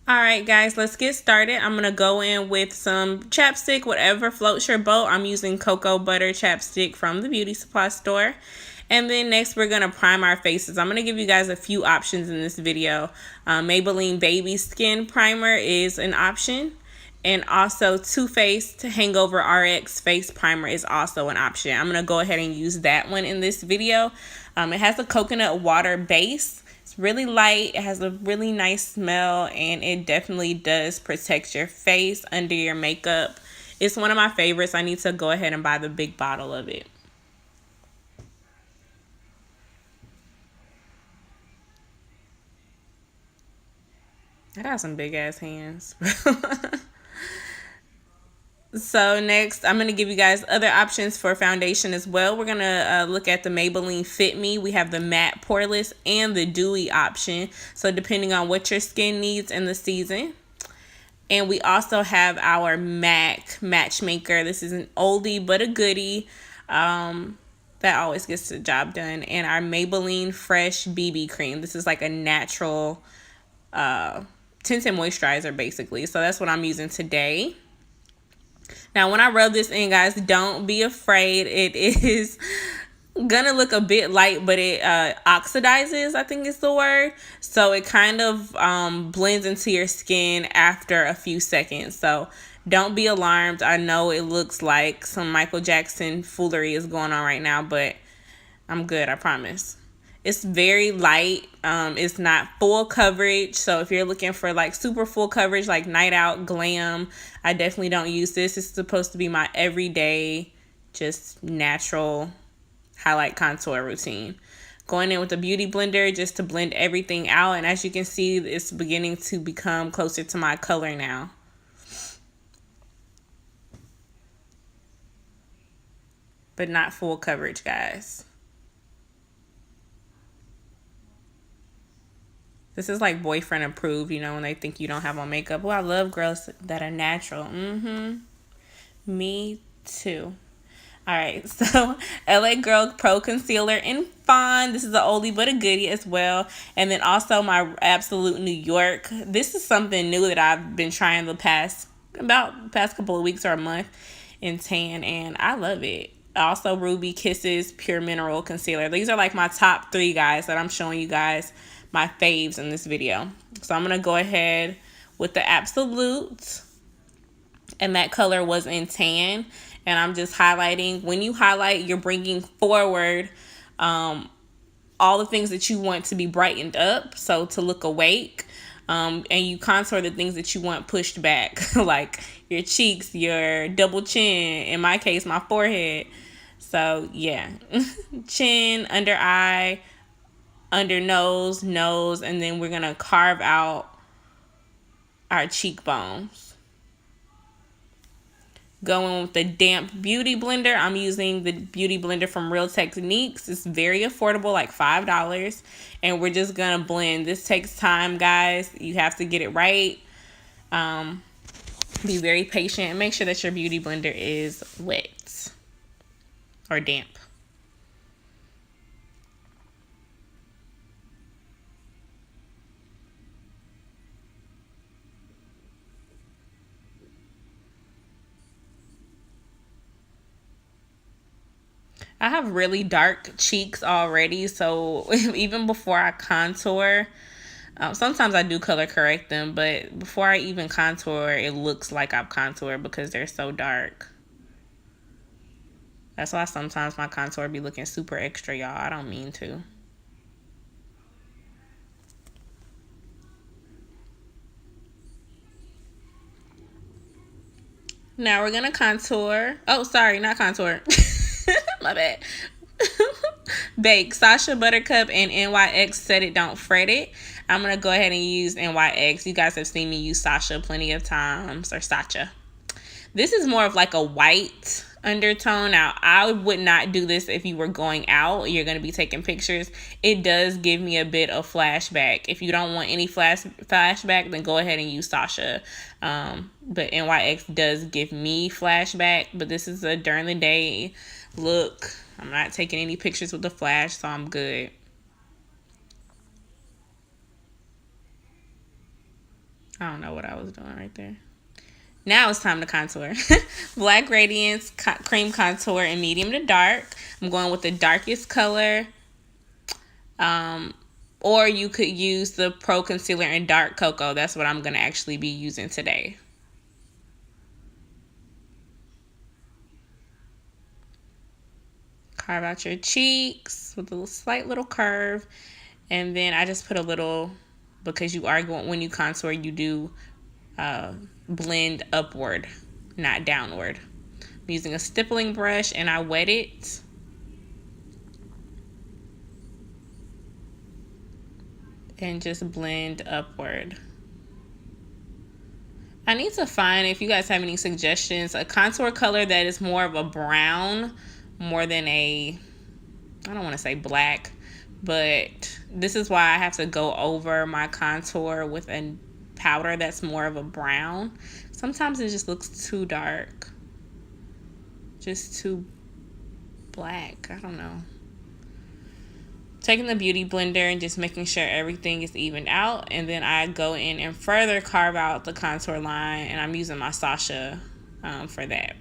Alright guys, let's get started. I'm going to go in with some chapstick, whatever floats your boat. I'm using cocoa butter chapstick from the beauty supply store. And then next we're going to prime our faces. I'm going to give you guys a few options in this video. Maybelline Baby Skin Primer is an option. And also Too Faced Hangover RX Face Primer is also an option. I'm going to go ahead and use that one in this video. It has a coconut water base. It's really light, it has a really nice smell, and it definitely does protect your face under your makeup. It's one of my favorites. I need to go ahead and buy the big bottle of it. I got some big ass hands. So next, I'm going to give you guys other options for foundation as well. We're going to look at the Maybelline Fit Me. We have the matte poreless and the dewy option. So depending on what your skin needs in the season. And we also have our MAC Matchmaker. This is an oldie but a goodie. That always gets the job done. And our Maybelline Fresh BB Cream. This is like a natural tint and moisturizer basically. So that's what I'm using today. Now, when I rub this in, guys, don't be afraid. It is gonna look a bit light, but it oxidizes, I think is the word. So it kind of blends into your skin after a few seconds. So don't be alarmed. I know it looks like some Michael Jackson foolery is going on right now, but I'm good, I promise. It's very light. It's not full coverage. So if you're looking for like super full coverage, like night out glam, I definitely don't use this. It's supposed to be my everyday, just natural highlight contour routine. Going in with a beauty blender just to blend everything out. And as you can see, it's beginning to become closer to my color now. But not full coverage, guys. This is like boyfriend approved, you know, when they think you don't have on makeup. Oh, I love girls that are natural. Me too. All right, so LA Girl Pro Concealer in Fawn. This is an oldie but a goodie as well. And then also my Absolute New York. This is something new that I've been trying the past couple of weeks or a month in tan, and I love it. Also Ruby Kisses Pure Mineral Concealer. These are like my top 3 guys that I'm showing you guys my faves in this video. So I'm going to go ahead with the Absolute, and that color was in tan, and I'm just highlighting. When you highlight, you're bringing forward all the things that you want to be brightened up, so to look awake, and you contour the things that you want pushed back, like your cheeks, your double chin, in my case my forehead. So yeah, chin, under eye, under nose, and then we're going to carve out our cheekbones. Going with the damp beauty blender. I'm using the beauty blender from Real Techniques. It's very affordable, like $5. And we're just going to blend. This takes time, guys. You have to get it right. Be very patient and make sure that your beauty blender is wet or damp. I have really dark cheeks already, so even before I contour, sometimes I do color correct them, but before I even contour, it looks like I've contoured because they're so dark. That's why sometimes my contour be looking super extra, y'all. I don't mean to. Now we're gonna contour. Oh, sorry, not contour. My bad. Bake Sasha Buttercup and NYX Set It Don't Fret It. I'm gonna go ahead and use NYX. You guys have seen me use Sasha plenty of times, or Sacha. This is more of like a white undertone. Now, I would not do this if you were going out. You're going to be taking pictures. It does give me a bit of flashback. If you don't want any flashback, then go ahead and use Sasha. But NYX does give me flashback. But this is a during the day look. I'm not taking any pictures with the flash, so I'm good. I don't know what I was doing right there. Now it's time to contour. Black Radiance Cream Contour in medium to dark. I'm going with the darkest color. Or you could use the Pro Concealer in Dark Cocoa. That's what I'm going to actually be using today. Carve out your cheeks with a slight little curve. And then I just put a little, because you are going, when you contour, you do blend upward, not downward. I'm using a stippling brush and I wet it. And just blend upward. I need to find, if you guys have any suggestions, a contour color that is more of a brown, more than a, I don't want to say black, but this is why I have to go over my contour with a powder that's more of a brown. Sometimes it just looks too dark, just too black. I don't know. Taking the beauty blender and just making sure everything is evened out, and then I go in and further carve out the contour line, and I'm using my Sasha for that.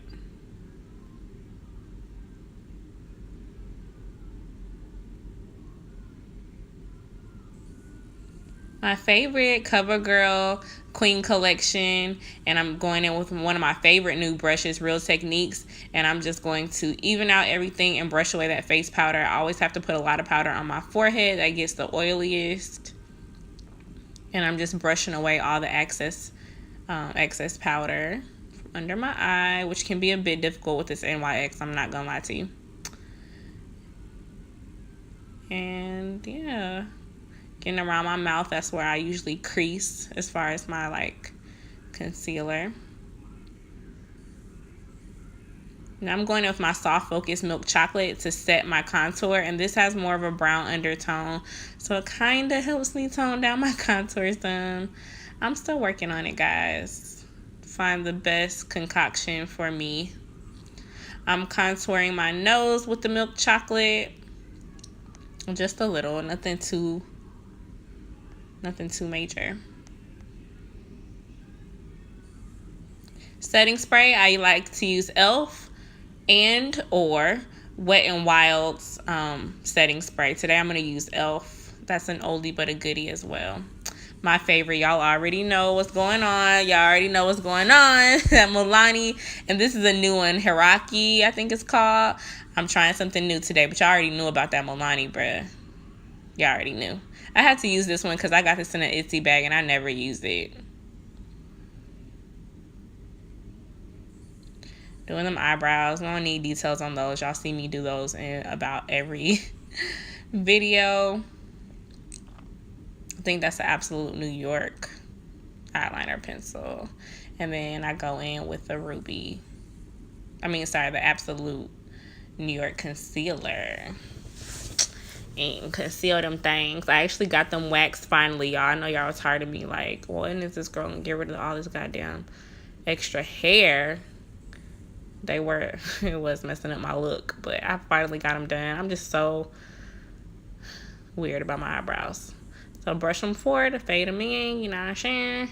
My favorite CoverGirl Queen Collection, and I'm going in with one of my favorite new brushes, Real Techniques, and I'm just going to even out everything and brush away that face powder. I always have to put a lot of powder on my forehead. That gets the oiliest, and I'm just brushing away all the excess powder under my eye, which can be a bit difficult with this NYX, I'm not gonna lie to you. And yeah, getting around my mouth, that's where I usually crease as far as my like concealer. Now I'm going in with my Soft Focus Milk Chocolate to set my contour, and this has more of a brown undertone, so it kind of helps me tone down my contour some. I'm still working on it, guys. Find the best concoction for me. I'm contouring my nose with the milk chocolate, just a little, nothing too major. Setting spray, I like to use e.l.f. and or Wet n Wild's setting spray. Today I'm going to use e.l.f. That's an oldie but a goodie as well. My favorite, y'all already know what's going on. That Milani, and this is a new one, Hiraki, I think it's called. I'm trying something new today, but y'all already knew about that Milani, bruh. Y'all already knew. I had to use this one because I got this in an Etsy bag and I never used it. Doing them eyebrows. I don't need details on those. Y'all see me do those in about every video. I think that's the Absolute New York eyeliner pencil. And then I go in with the the Absolute New York concealer. And conceal them things. I actually got them waxed finally, y'all. I know y'all was tired of me like, when is this girl gonna get rid of all this goddamn extra hair? It was messing up my look, but I finally got them done. I'm just so weird about my eyebrows. So brush them forward to fade them in, you know what I'm saying?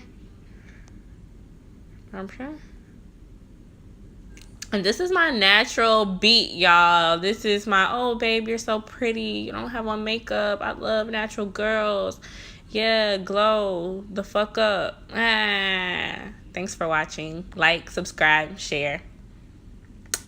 And this is my natural beat, y'all. This is my, oh, babe, you're so pretty. You don't have on makeup. I love natural girls. Yeah, glow the fuck up. Thanks for watching. Like, subscribe, share.